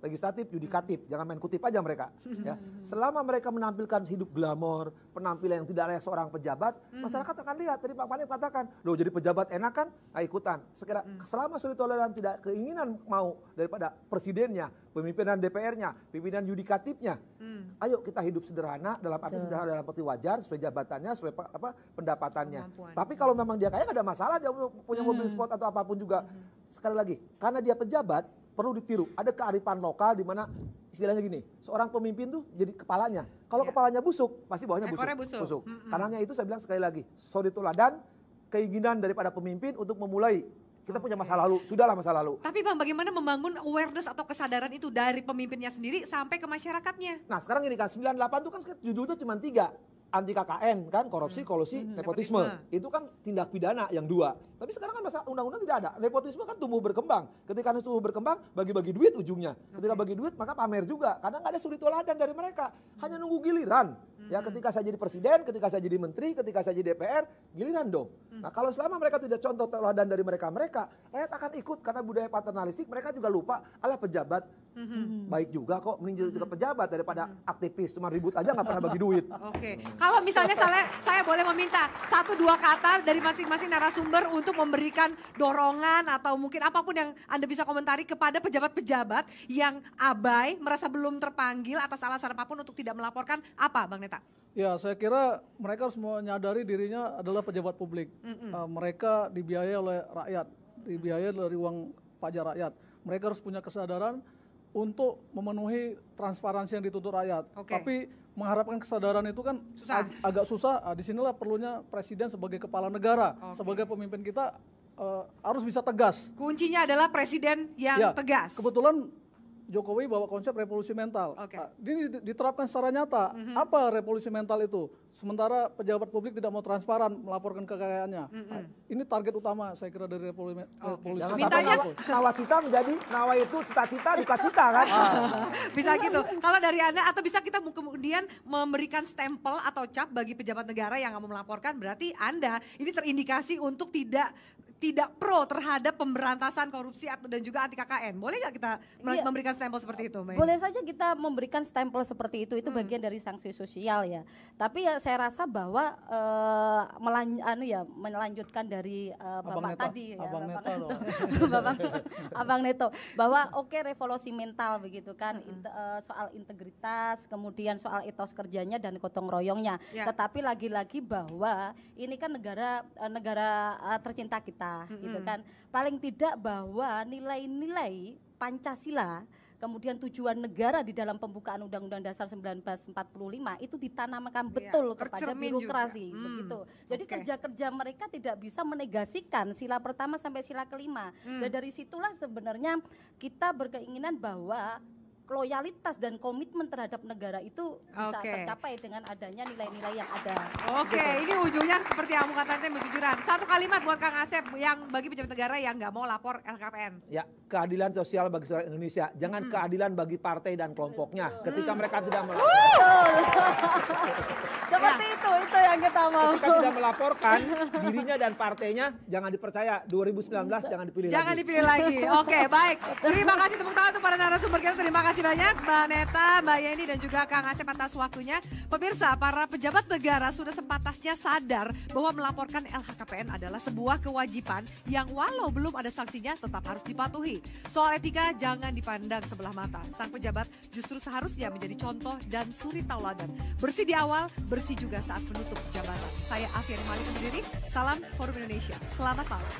S9: legislatif, yudikatif. Jangan main kutip aja mereka. Ya. Selama mereka menampilkan hidup glamor, penampilan yang tidak layak seorang pejabat, masyarakat akan lihat. Tadi Pak Panit katakan, loh jadi pejabat enak kan? Nah, ikutan. Selama suri toladan tidak keinginan mau daripada presidennya, pemimpinan DPR-nya, pimpinan yudikatifnya, ayo kita hidup sederhana, dalam arti sederhana dalam arti wajar, sesuai jabatannya, sesuai pendapatannya. Tapi kalau memang dia kaya, nggak ada masalah, dia punya mobil sport atau apapun juga. Sekali lagi, karena dia pejabat, perlu ditiru. Ada kearifan lokal di mana istilahnya gini, seorang pemimpin tuh jadi kepalanya. Kalau kepalanya busuk, pasti bawahnya busuk. Karenanya itu saya bilang sekali lagi, suri toladan, keinginan daripada pemimpin untuk memulai. Kita punya masa lalu, sudahlah masa lalu.
S2: Tapi Bang, bagaimana membangun awareness atau kesadaran itu dari pemimpinnya sendiri sampai ke masyarakatnya?
S9: Nah sekarang ini kan 98 itu kan judulnya cuma 3. Anti KKN kan, korupsi, kolusi, nepotisme. Itu kan tindak pidana yang 2. Tapi sekarang kan masa undang-undang tidak ada. Nepotisme kan tumbuh berkembang. Ketika tumbuh berkembang, bagi-bagi duit ujungnya. Ketika bagi duit maka pamer juga. Karena nggak ada suri toladan dari mereka. Hanya nunggu giliran. Ya ketika saya jadi presiden, ketika saya jadi menteri, ketika saya jadi DPR, giliran dong. Nah kalau selama mereka tidak contoh teladan dari mereka, rakyat akan ikut. Karena budaya paternalistik, mereka juga lupa, alah pejabat baik juga kok, mending juga pejabat daripada aktivis. Cuma ribut aja nggak pernah bagi duit.
S2: Oke. Kalau misalnya saya boleh meminta 1-2 kata dari masing-masing narasumber untuk memberikan dorongan atau mungkin apapun yang Anda bisa komentari kepada pejabat-pejabat yang abai, merasa belum terpanggil atas alasan apapun untuk tidak melaporkan, apa Bang Neta?
S7: Ya, saya kira mereka harus menyadari dirinya adalah pejabat publik. Mereka dibiayai oleh rakyat, dibiayai dari uang pajak rakyat. Mereka harus punya kesadaran untuk memenuhi transparansi yang dituntut rakyat. Tapi mengharapkan kesadaran itu kan agak susah. Disinilah perlunya presiden sebagai kepala negara, sebagai pemimpin kita harus bisa tegas.
S2: Kuncinya adalah presiden yang tegas.
S7: Kebetulan Jokowi bawa konsep revolusi mental. Ini diterapkan secara nyata. Apa revolusi mental itu? Sementara pejabat publik tidak mau transparan melaporkan kekayaannya. Ini target utama saya kira dari revolusi mental.
S9: Nawacita menjadi nawa itu cita-cita, duka-cita kan?
S2: Bisa gitu. Kalau dari Anda, atau bisa kita kemudian memberikan stempel atau cap bagi pejabat negara yang mau melaporkan, berarti Anda ini terindikasi untuk tidak pro terhadap pemberantasan korupsi dan juga anti KKN. Boleh nggak kita memberikan stempel seperti itu, May?
S8: Boleh saja kita memberikan stempel seperti itu bagian dari sanksi sosial ya. Tapi ya saya rasa bahwa melanjutkan dari Bapak tadi ya, Abang Neto, bahwa revolusi mental begitu kan, soal integritas, kemudian soal etos kerjanya dan gotong royongnya. Tetapi lagi-lagi bahwa ini kan negara tercinta kita. Gitu kan, paling tidak bahwa nilai-nilai Pancasila, kemudian tujuan negara di dalam pembukaan Undang-Undang Dasar 1945 itu ditanamkan betul kepada birokrasi, begitu. Jadi kerja-kerja mereka tidak bisa menegasikan sila pertama sampai sila kelima. Dan dari situlah sebenarnya kita berkeinginan bahwa loyalitas dan komitmen terhadap negara itu bisa tercapai dengan adanya nilai-nilai yang ada.
S2: Ini ujungnya seperti yang kamu katakan kejujuran. Satu kalimat buat Kang Asep yang bagi pejabat negara yang nggak mau lapor LHKPN.
S9: Ya, keadilan sosial bagi seluruh Indonesia. Jangan keadilan bagi partai dan kelompoknya. Ketika mereka tidak melapor.
S8: Seperti itu yang
S2: tak mau.
S9: Ketika tidak melaporkan dirinya dan partainya, jangan dipercaya. 2019 jangan dipilih lagi.
S2: Jangan dipilih lagi. Oke, baik. Terima kasih tepuk tangan untuk para narasumber kita. Terima kasih banyak Mbak Neta, Mbak Yeni dan juga Kang Asep atas waktunya. Pemirsa, para pejabat negara sudah sepantasnya sadar bahwa melaporkan LHKPN adalah sebuah kewajiban yang walau belum ada sanksinya tetap harus dipatuhi. Soal etika jangan dipandang sebelah mata. Sang pejabat justru seharusnya menjadi contoh dan suri tauladan. Bersih di awal, bersih juga saat menutup jabatan. Saya Afiani Malik undur diri. Salam Forum Indonesia. Selamat malam.